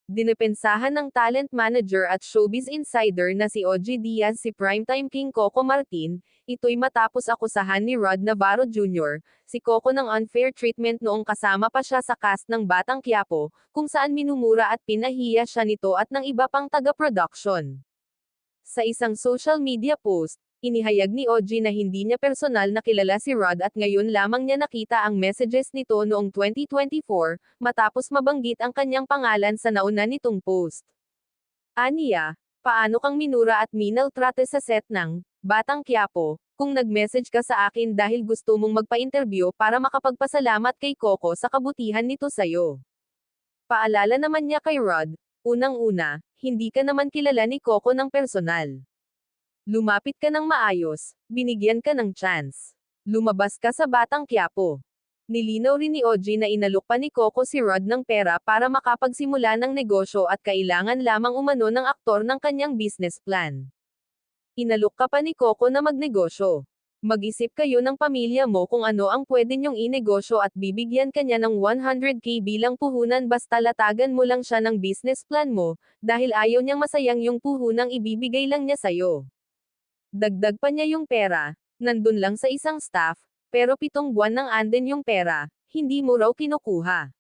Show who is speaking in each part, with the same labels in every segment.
Speaker 1: Dinepensahan ng talent manager at showbiz insider na si OG Diaz si primetime king Coco Martin, ito'y matapos akusahan ni Rod Navarro Jr., si Coco ng unfair treatment noong kasama pa siya sa cast ng Batang Quiapo, kung saan minumura at pinahiya siya nito at ng iba pang taga-production. Sa isang social media post, inihayag ni OG na hindi niya personal na kilala si Rod at ngayon lamang niya nakita ang messages nito noong 2024, matapos mabanggit ang kanyang pangalan sa nauna nitong post. Aniya, paano kang minura at minaltrate sa set ng Batang Quiapo, kung nag-message ka sa akin dahil gusto mong magpa-interview para makapagpasalamat kay Coco sa kabutihan nito sa'yo. Paalala naman niya kay Rod, unang-una, hindi ka naman kilala ni Coco ng personal. Lumapit ka ng maayos, binigyan ka ng chance. Lumabas ka sa Batang Quiapo. Nilinaw rin ni OG na inalok pa ni Coco si Rod ng pera para makapagsimula ng negosyo at kailangan lamang umano ng aktor ng kanyang business plan. Inalok ka pa ni Coco na magnegosyo. Mag-isip kayo ng pamilya mo kung ano ang pwede niyong inegosyo at bibigyan kanya ng 100k bilang puhunan basta latagan mo lang siya ng business plan mo, dahil ayaw niyang masayang yung puhunang ibibigay lang niya sa'yo. Dagdag pa niya yung pera, nandun lang sa isang staff, pero 7 buwan nang andin yung pera, hindi mo raw kinukuha.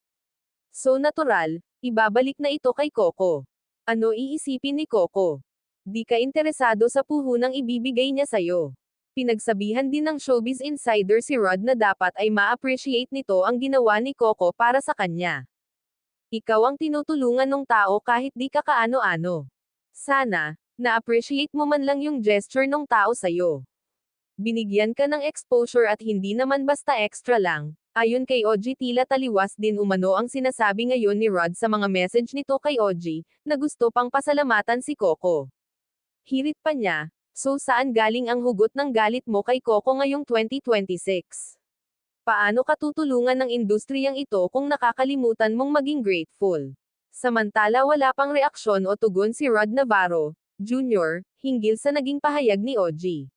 Speaker 1: So natural, ibabalik na ito kay Coco. Ano iisipin ni Coco? Di ka interesado sa puhunang ibibigay niya sa'yo. Pinagsabihan din ng showbiz insider si Rod na dapat ay ma-appreciate nito ang ginawa ni Coco para sa kanya. Ikaw ang tinutulungan ng tao kahit di ka kaano-ano. Sana, na-appreciate mo man lang yung gesture ng tao sa'yo. Binigyan ka ng exposure at hindi naman basta extra lang. Ayon kay OG tila taliwas din umano ang sinasabi ngayon ni Rod sa mga message nito kay OG, na gusto pang pasalamatan si Coco. Hirit pa niya, so saan galing ang hugot ng galit mo kay Coco ngayong 2026? Paano ka tutulungan ng industriyang ito kung nakakalimutan mong maging grateful? Samantala wala pang reaksyon o tugon si Rod Navarro Jr. hinggil sa naging pahayag ni OG.